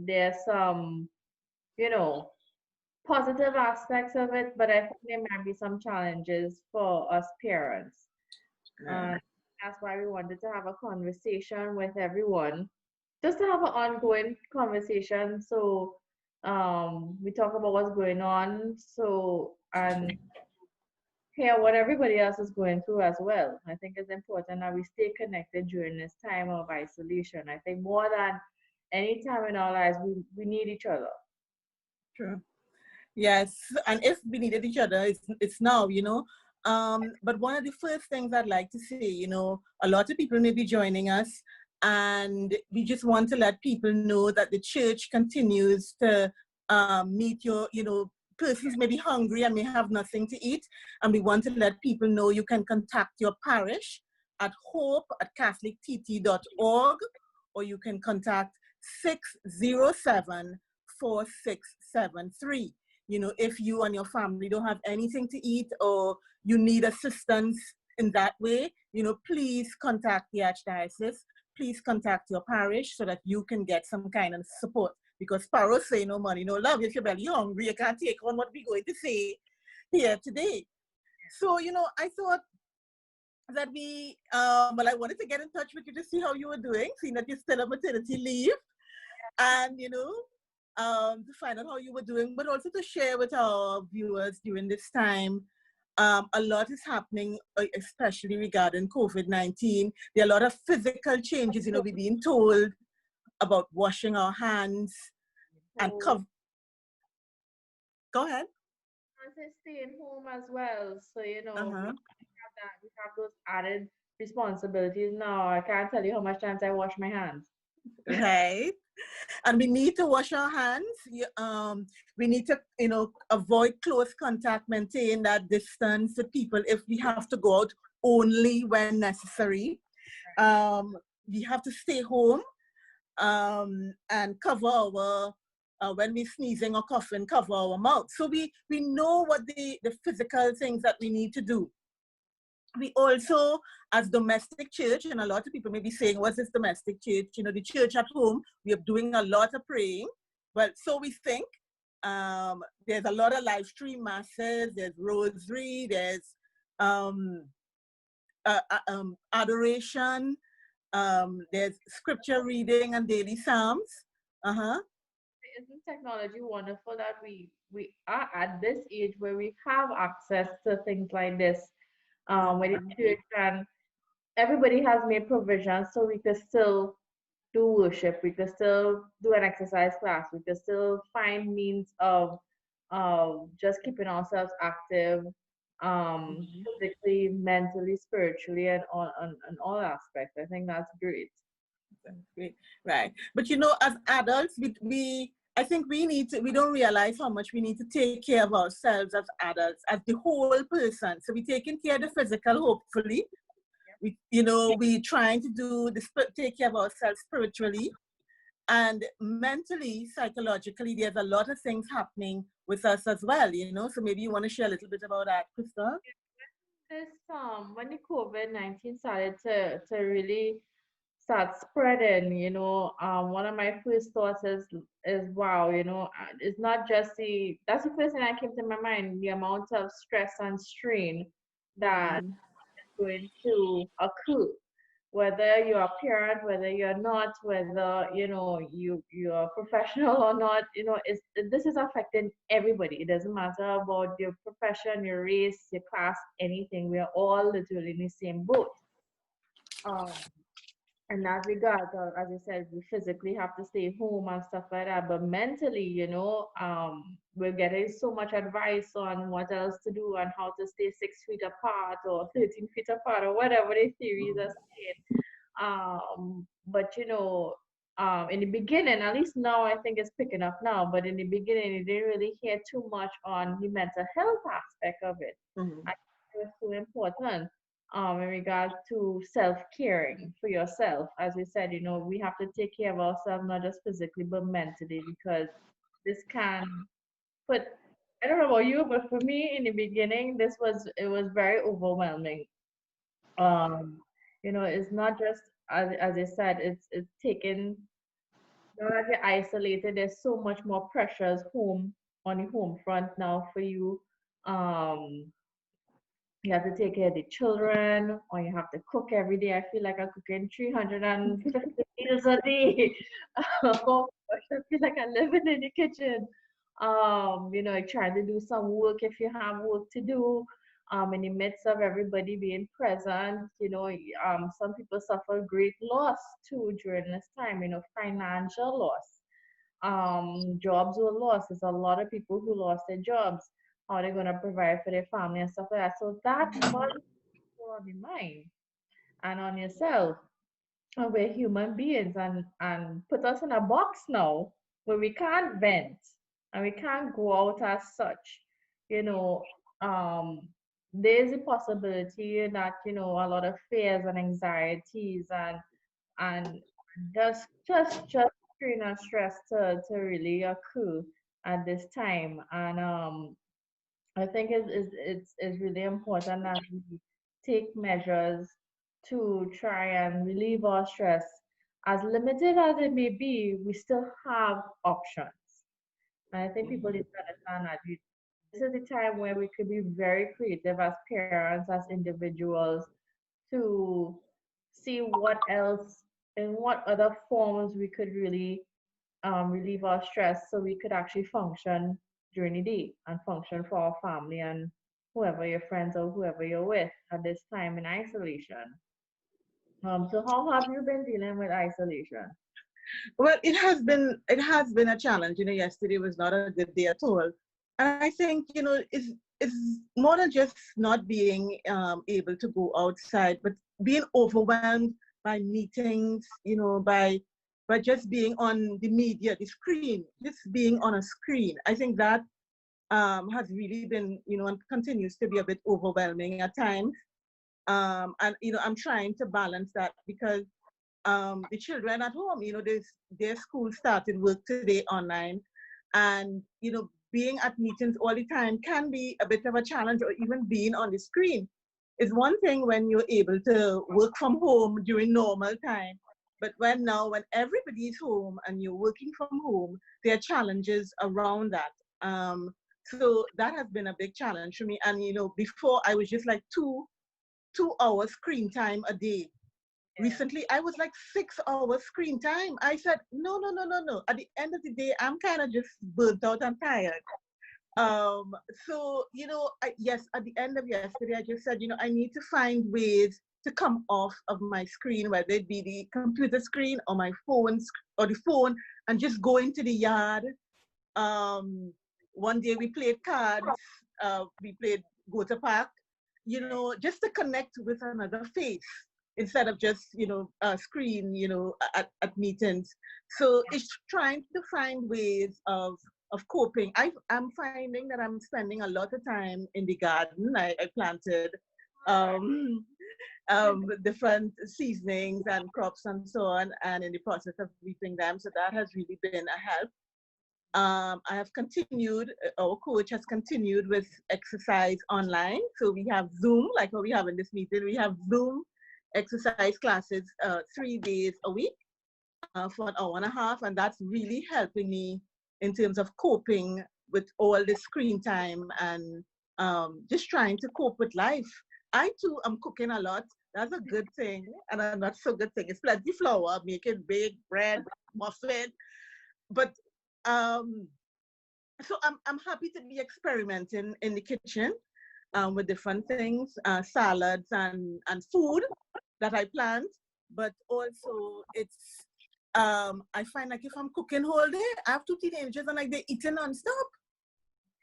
There's some, you know, positive aspects of it, but I think there might be some challenges for us parents. Right. And that's why we wanted to have a conversation with everyone, just to have an ongoing conversation. So we talk about what's going on. So and hear what everybody else is going through as well. I think it's important that we stay connected during this time of isolation. I think more than any time in our lives, we need each other. True. Yes, and if we needed each other, it's now, you know. But one of the first things I'd like to say, you know, a lot of people may be joining us, and we just want to let people know that the church continues to meet your, you know, persons may be hungry and may have nothing to eat, and we want to let people know you can contact your parish at hope@catholictt.org, or you can contact 607-4673. You know, if you and your family don't have anything to eat or you need assistance in that way, you know, please contact the Archdiocese. Please contact your parish so that you can get some kind of support. Because Paro say no money, no love. If you're belly hungry, you can't take on what we're going to say here today. So, you know, I thought that well, I wanted to get in touch with you to see how you were doing, seeing that you're still on maternity leave, and, you know, to find out how you were doing, but also to share with our viewers during this time. A lot is happening, especially regarding COVID-19. There are a lot of physical changes. You know, we're being told about washing our hands and So cover. Go ahead. as I staying home as well, so we Uh-huh. have that we have those added responsibilities now. I can't tell you how much times I wash my hands. Right. And we need to wash our hands. We need to, you know, avoid close contact, maintain that distance with people if we have to go out only when necessary. Um, we have to stay home, and cover our, when we're sneezing or coughing, cover our mouth. So we know what the physical things that we need to do. We also, as domestic church, and a lot of people may be saying, what's this domestic church? You know, the church at home, we are doing a lot of praying. Well, so we think. There's a lot of live stream masses, there's rosary, there's um, adoration, there's scripture reading and daily psalms. Uh-huh. Isn't technology wonderful that we are at this age where we have access to things like this, where the Mhm. church and everybody has made provisions so we could still do worship, we could still do an exercise class, we could still find means of just keeping ourselves active, Mhm. physically, mentally, spiritually, and on all aspects. I think that's great. Right. Right. But you know, as adults, I think we don't realize how much we need to take care of ourselves as adults, as the whole person. So we're taking care of the physical, hopefully. You know, we trying to do take care of ourselves spiritually and mentally, psychologically. There's a lot of things happening with us as well, you know. So maybe you want to share a little bit about that, Krista? This when the COVID-19 started to really start spreading, one of my first thoughts is wow, it's not just that's the first thing that came to my mind, the amount of stress and strain that Mm-hmm. is going to occur, whether you're a parent, whether you're not, whether you're a professional or not. This is affecting everybody. It doesn't matter about your profession, your race, your class, anything. We are all literally in the same boat. Um, in that regard, as I said, we physically have to stay home and stuff like that. But mentally, we're getting so much advice on what else to do and how to stay 6 feet apart or 13 feet apart or whatever the theories are saying. But in the beginning, at least now I think it's picking up now, but in the beginning you didn't really hear too much on the mental health aspect of it. Mm-hmm. I think it was so important in regards to self-caring for yourself. As we said, we have to take care of ourselves not just physically but mentally, because this can put, I don't know about you, but for me in the beginning it was very overwhelming. um it's not just, as I said, it's taking Now that you're isolated, there's so much more pressures home on the home front now for you. Um, you have to take care of the children, or you have to cook every day. I feel like I'm cooking 350 meals a day. Oh, I feel like I'm living in the kitchen. Trying to do some work if you have work to do. In the midst of everybody being present, some people suffer great loss too during this time. Financial loss. Jobs were lost. There's a lot of people who lost their jobs. How they're gonna provide for their family and stuff like that. So that must be on your mind and on yourself. And we're human beings, and put us in a box now where we can't vent and we can't go out as such. You know, um, there's a possibility that a lot of fears and anxieties and just strain and stress to really occur at this time. And I think it's really important that we take measures to try and relieve our stress. As limited as it may be, we still have options. And I think people need to understand that this is the time where we could be very creative as parents, as individuals, to see what else, in what other forms we could really relieve our stress so we could actually function during the day and function for our family and whoever your friends or whoever you're with at this time in isolation. So how have you been dealing with isolation? Well, it has been a challenge. Yesterday was not a good day at all, and I think it's more than just not being able to go outside, but being overwhelmed by meetings. By just being on the media, the screen, just being on a screen. I think that has really been, and continues to be a bit overwhelming at times. And I'm trying to balance that because the children at home, their school started work today online, and being at meetings all the time can be a bit of a challenge, or even being on the screen. It's one thing when you're able to work from home during normal time, but when everybody is home and you're working from home, there are challenges around that. So that has been a big challenge for me. And before I was just like 2 hours screen time a day. Yeah. Recently I was like 6 hours screen time. I said no, no, no, no, no. At the end of the day, I'm kind of just burnt out and tired. um so yes, at the end of yesterday, I just said, I need to find ways to come off of my screen, whether it be the computer screen or my or the phone, and just go into the yard. One day we played cards. We played go to park, just to connect with another face instead of just screen, at meetings. So it's trying to find ways of coping. I'm finding that I'm spending a lot of time in the garden. I planted um, different seasonings and crops and so on, and in the process of reaping them. So that has really been a help. I have continued, our coach has continued with exercise online. So we have Zoom, like what we have in this meeting. We have Zoom exercise classes 3 days a week for an hour and a half. And that's really helping me in terms of coping with all the screen time and just trying to cope with life. I too am cooking a lot. That's a good thing. And a not so good thing. It's plenty flour, making bake, bread, muffin. But um, so I'm happy to be experimenting in the kitchen with different things, salads and food that I plant. But also it's I find like if I'm cooking whole day, I have two teenagers and like they're eating nonstop.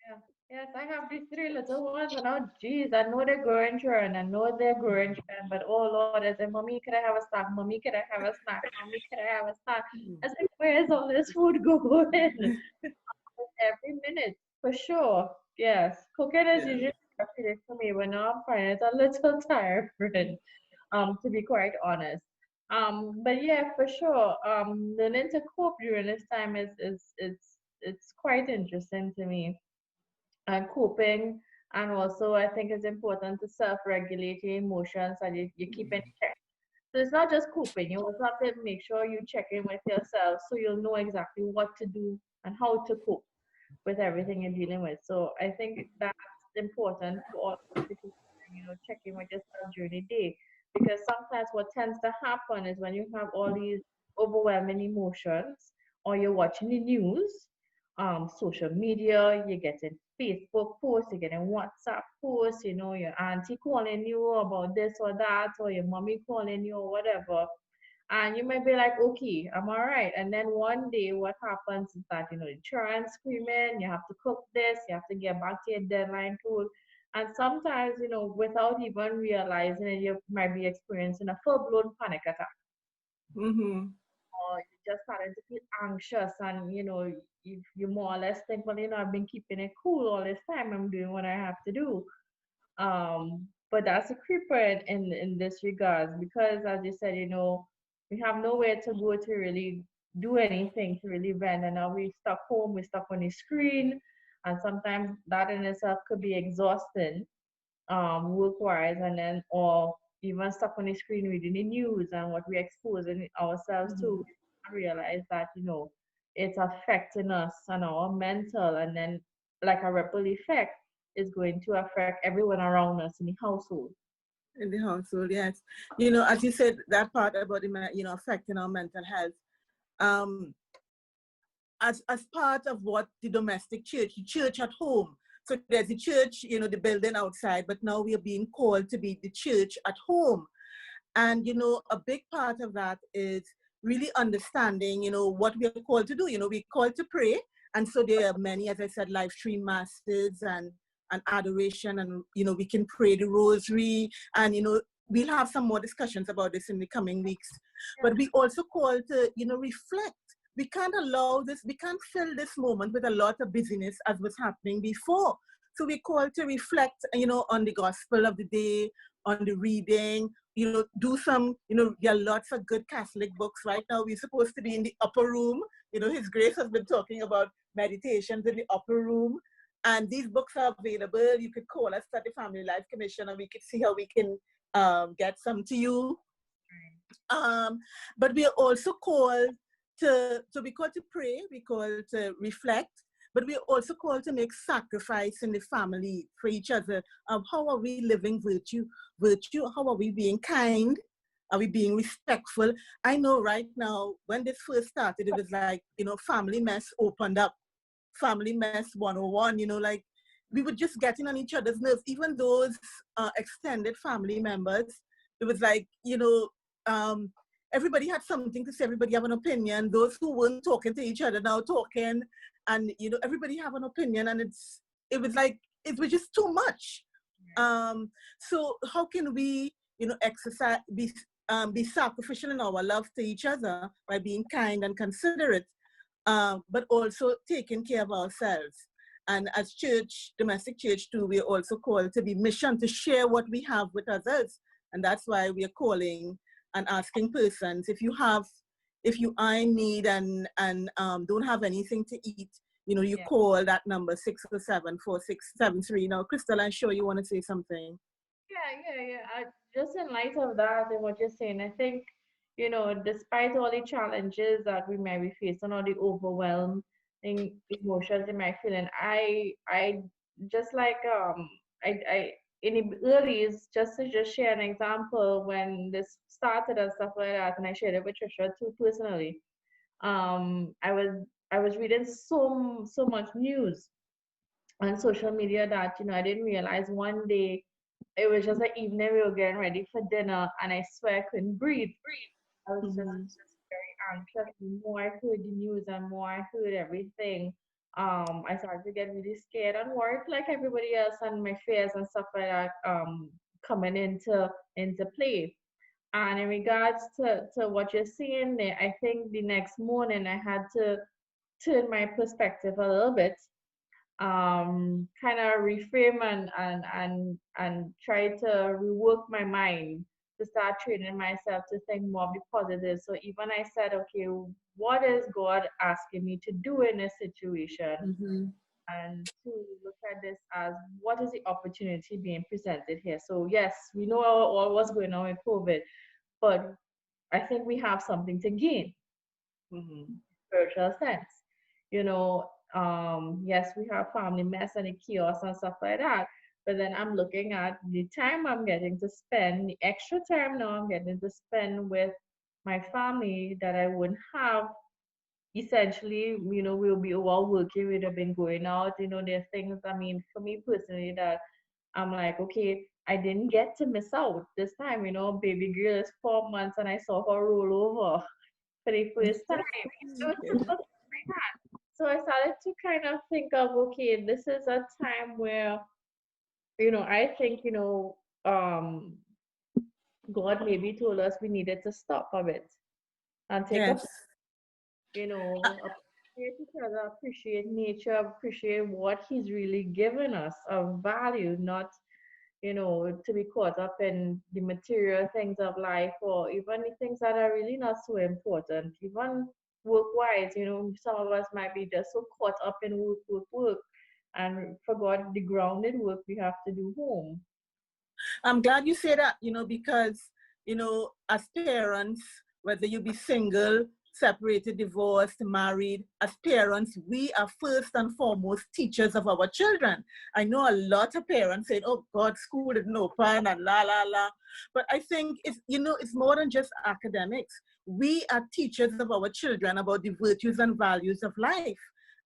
Yeah. Yes, I have these three little ones, and oh, geez, I know they're growing children. I know they're growing children, but oh Lord, I say, Mommy, could I have a snack? Mommy, could I have a snack? Mommy, could I have a snack? I said, where's all this food going? Every minute, for sure. Yes, cooking is Yeah. usually therapeutic for me, but now I'm finding it a little tiring, to be quite honest. But yeah, for sure. Learning to cope during this time is it's quite interesting to me. And coping, and also I think it's important to self-regulate your emotions and you keep in check. So it's not just coping. You also have to make sure you check in with yourself so you'll know exactly what to do and how to cope with everything you're dealing with. So I think that's important for all of us to keep, check in with yourself during the day. Because sometimes what tends to happen is when you have all these overwhelming emotions or you're watching the news, social media, you're getting Facebook posts, you're getting WhatsApp posts, your auntie calling you about this or that, or your mommy calling you or whatever. And you might be like, okay, I'm all right. And then one day what happens is that, the children's screaming, you have to cook this, you have to get back to your deadline tool. And sometimes, without even realizing it, you might be experiencing a full-blown panic attack. Mm-hmm. Or you're just starting to feel anxious and, if you more or less think, well, I've been keeping it cool all this time, I'm doing what I have to do. But that's a creeper in this regards because, as you said, we have nowhere to go to really do anything to really vent, and now we're stuck home, we're stuck on the screen, and sometimes that in itself could be exhausting, work-wise, and then or even stuck on the screen reading the news and what we're exposing ourselves Mm-hmm. to, realize that it's affecting us and our mental, and then like a ripple effect is going to affect everyone around us in the household. In the household, yes. As you said, that part about affecting our mental health. Um, as part of what the domestic church, the church at home. So there's the church, the building outside, but now we are being called to be the church at home. And, a big part of that is really understanding, what we are called to do. We're called to pray. And so there are many, as I said, live stream masses and adoration. And, we can pray the rosary. And, we'll have some more discussions about this in the coming weeks. But we also call to, reflect. We can't allow this, we can't fill this moment with a lot of busyness as was happening before. So we're called to reflect, on the gospel of the day, on the reading, do some, there are lots of good Catholic books right now. We're supposed to be in the upper room. His Grace has been talking about meditations in the upper room. And these books are available. You could call us at the Family Life Commission and we could see how we can get some to you. But we are also called we call to pray, we call to reflect, but we are also called to make sacrifice in the family for each other. How are we living virtue? How are we being kind? Are we being respectful? I know right now, when this first started, it was like, family mess opened up. Family mess 101, like we were just getting on each other's nerves. Even those extended family members, it was like, everybody had something to say, everybody have an opinion. Those who weren't talking to each other now talking, and everybody have an opinion, and it was like it was just too much. So how can we exercise, be sacrificial in our love to each other by being kind and considerate, but also taking care of ourselves? And as church, domestic church too, we're also called to be mission, to share what we have with others. And that's why we are calling and asking persons, if you are in need and don't have anything to eat, you call that number 607-4673. Now, Crystal, I'm sure you want to say something. Yeah. Just in light of that and what you're saying, I think, despite all the challenges that we might be facing or the overwhelming emotions we might feel, and I just like I in the earlies, just to just share an example when this started and stuff like that, and I shared it with Tricia too personally. I was reading so much news on social media that I didn't realize one day it was just an evening we were getting ready for dinner, and I swear I couldn't breathe. I was Mm-hmm. just very anxious. The more I heard the news and more I heard everything, I started to get really scared and worried like everybody else, and my fears and stuff like that coming into play. And in regards to what you're saying there, I think the next morning I had to turn my perspective a little bit, kind of reframe and try to rework my mind to start training myself to think more of the positive. So even I said, okay, what is God asking me to do in this situation? Mm-hmm. And to look at this as what is the opportunity being presented here. So yes, we know all what's going on with COVID, but I think we have something to gain, Mm-hmm. spiritual sense. You know, yes, we have family mess and the chaos and stuff like that. But then I'm looking at the time I'm getting to spend, the extra time now I'm getting to spend with my family that I wouldn't have. Essentially, we'll be overworking, we'd have been going out, there's things, I mean, for me personally, that I'm like, okay, I didn't get to miss out this time, baby girl is 4 months and I saw her roll over for the first time. So it's Yeah. simple things like that. So I started to kind of think of, okay, this is a time where, I think, um, God maybe told us we needed to stop a bit and take a, Yes. appreciate each other, appreciate nature, appreciate what He's really given us of value, not to be caught up in the material things of life or even the things that are really not so important. Even work wise, some of us might be just so caught up in work, work, work, and forgot the grounded work we have to do home. I'm glad you say that, because, as parents, whether you be single, separated, divorced, married, as parents, we are first and foremost teachers of our children. I know a lot of parents say, oh God, school isn't open and la, la, la. But I think it's more than just academics. We are teachers of our children about the virtues and values of life.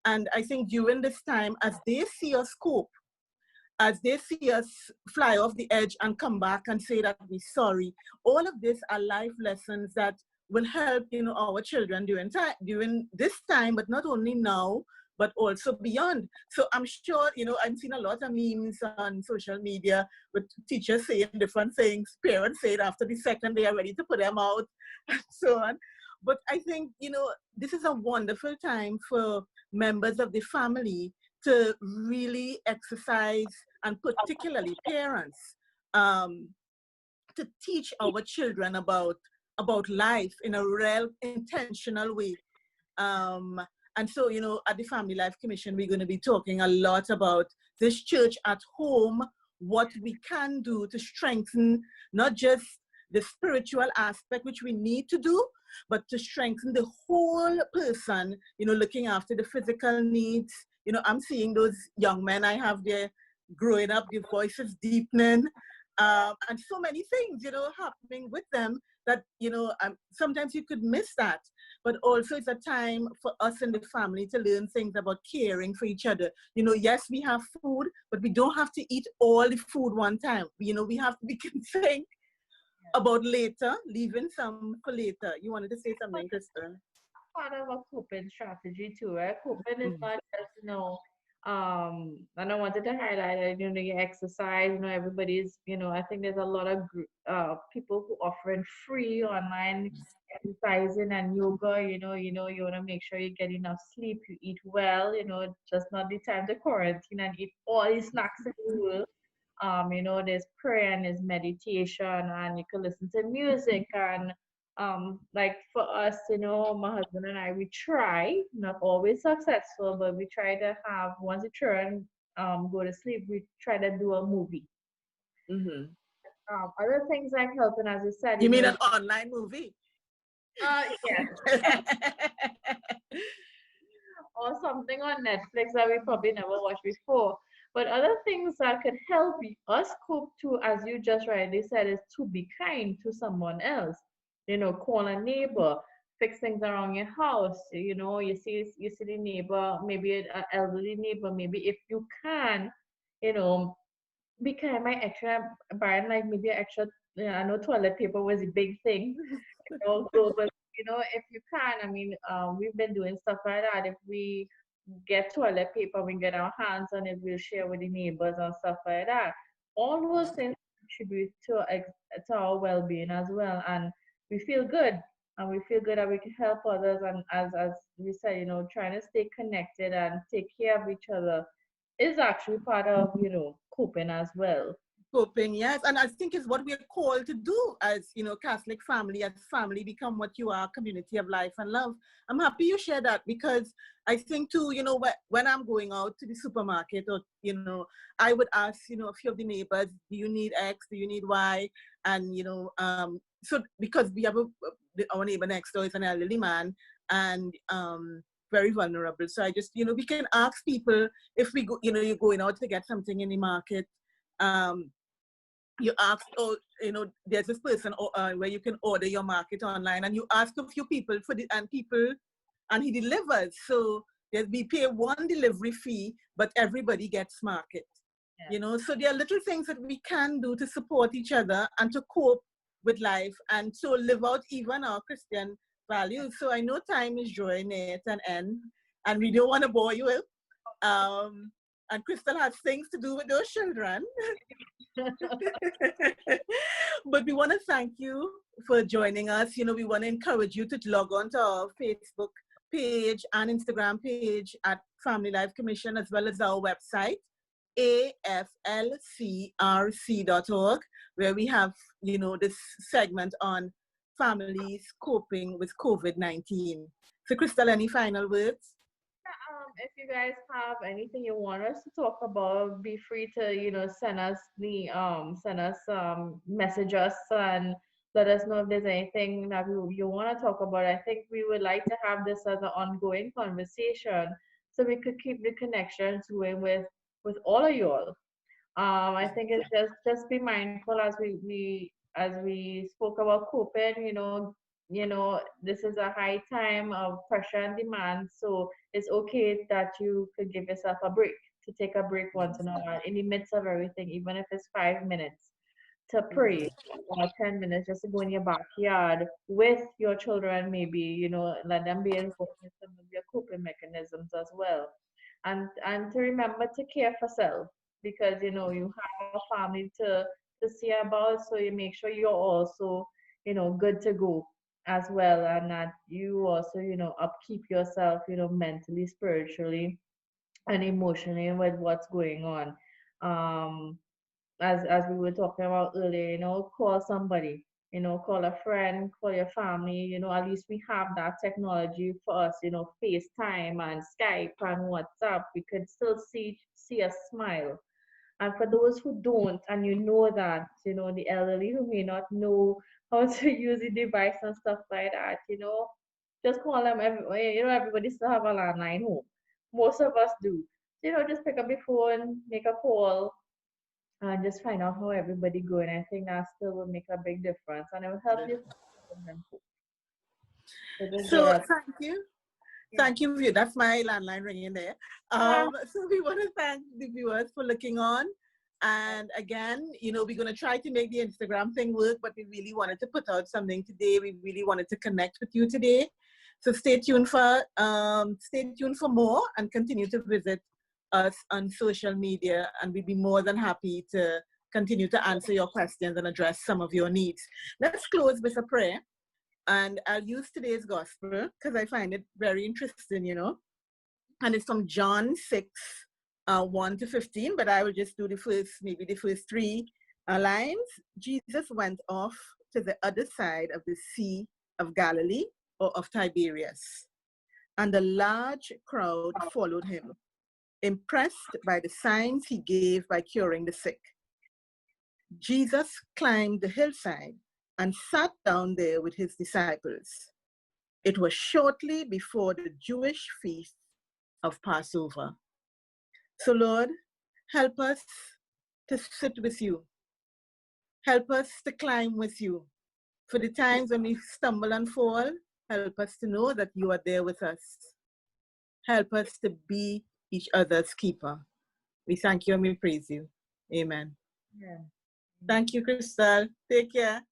And I think during this time, as they see us cope, as they see us fly off the edge and come back and say that we're sorry. All of this are life lessons that will help, our children during this time, but not only now, but also beyond. So I'm sure, I've seen a lot of memes on social media with teachers saying different things, parents saying after the second they are ready to put them out, and so on. But I think, this is a wonderful time for members of the family to really exercise, and particularly parents, um, to teach our children about life in a real intentional way. Um, and so, at the Family Life Commission, we're going to be talking a lot about this church at home, what we can do to strengthen not just the spiritual aspect, which we need to do, but to strengthen the whole person, looking after the physical needs. I'm seeing those young men I have there growing up, their voices deepening, and so many things, happening with them that, sometimes you could miss that. But also it's a time for us in the family to learn things about caring for each other. Yes, we have food, but we don't have to eat all the food one time. We have to be think about later, leaving some for later. You wanted to say something, Kristen? Part of a coping strategy too, right? Coping is not just, and I wanted to highlight that, you exercise, everybody's, I think there's a lot of people who offering free online exercising and yoga, you want to make sure you get enough sleep, you eat well, just not the time to quarantine and eat all these snacks in the world. There's prayer and there's meditation and you can listen to music and like for us, my husband and I, we try, not always successful, but we try to have once the children go to sleep, we try to do a movie. Mm-hmm. Other things like helping, as you said, You mean an online movie? Yes, or something on Netflix that we probably never watched before. But other things that could help us cope too, as you just rightly said, is to be kind to someone else. Call a neighbor, fix things around your house. You see the neighbor, maybe an elderly neighbor, maybe if you can, you know, be kind. My extra buying like maybe extra. I know toilet paper was a big thing, but if you can, I mean, we've been doing stuff like that. If we get toilet paper, we get our hands on it, we'll share with the neighbors and stuff like that. All those things contribute to our well-being as well, and we feel good, and we feel good that we can help others. And as we said, trying to stay connected and take care of each other is actually part of coping as well. Coping, yes. And I think it's what we're called to do as, Catholic family, as family become what you are, community of life and love. I'm happy you share that because I think too, when I'm going out to the supermarket or, I would ask, a few of the neighbors, do you need X? Do you need Y? And, so because we have our neighbor next door is an elderly man and very vulnerable. So I just, we can ask people if we go, you're going out to get something in the market. You ask, oh, there's this person where you can order your market online, and you ask a few people and he delivers. So we pay one delivery fee, but everybody gets market. Yeah. So there are little things that we can do to support each other and to cope with life, and so live out even our Christian values. So I know time is drawing near to an end, and we don't want to bore you. And Crystal has things to do with those children. But we want to thank you for joining us. We want to encourage you to log on to our Facebook page and Instagram page at Family Life Commission, as well as our website, AFLCRC.org, where we have, this segment on families coping with COVID-19. So, Crystal, any final words? If you guys have anything you want us to talk about, be free to, send us message us and let us know if there's anything that you want to talk about. I think we would like to have this as an ongoing conversation so we could keep the connections going with all of you all. I think it's just be mindful as we spoke about coping, this is a high time of pressure and demand, so it's okay that you could give yourself a break, to take a break once in a while in the midst of everything, even if it's 5 minutes to pray or 10 minutes just to go in your backyard with your children, maybe, let them be involved in some of your coping mechanisms as well. And to remember to care for self, because you have a family to see about, so you make sure you're also good to go as well, and that you also upkeep yourself mentally, spiritually, and emotionally with what's going on. As we were talking about earlier, call somebody, call a friend, call your family. At least we have that technology for us, FaceTime and Skype and WhatsApp. We could still see a smile. And for those who don't, and that, the elderly who may not know how to use the device and stuff like that, just call them. Everybody still have a landline home. Most of us do. Just pick up the phone, make a call, and just find out how everybody going. I think that still will make a big difference, and it will help you. So thank you. Thank you. That's my landline ringing there. So we want to thank the viewers for looking on. And again, we're going to try to make the Instagram thing work, but we really wanted to put out something today. We really wanted to connect with you today. So stay tuned for more, and continue to visit us on social media, and we'd be more than happy to continue to answer your questions and address some of your needs. Let's close with a prayer. And I'll use today's gospel because I find it very interesting, and it's from John 6, 1 to 15, but I will just do the first 3 lines. Jesus went off to the other side of the Sea of Galilee, or of Tiberias, and a large crowd followed him, impressed by the signs he gave by curing the sick. Jesus climbed the hillside and sat down there with his disciples. It was shortly before the Jewish feast of Passover. So Lord, help us to sit with you. Help us to climb with you. For the times when we stumble and fall, help us to know that you are there with us. Help us to be each other's keeper. We thank you and we praise you. Amen. Yeah. Thank you, Crystal. Take care.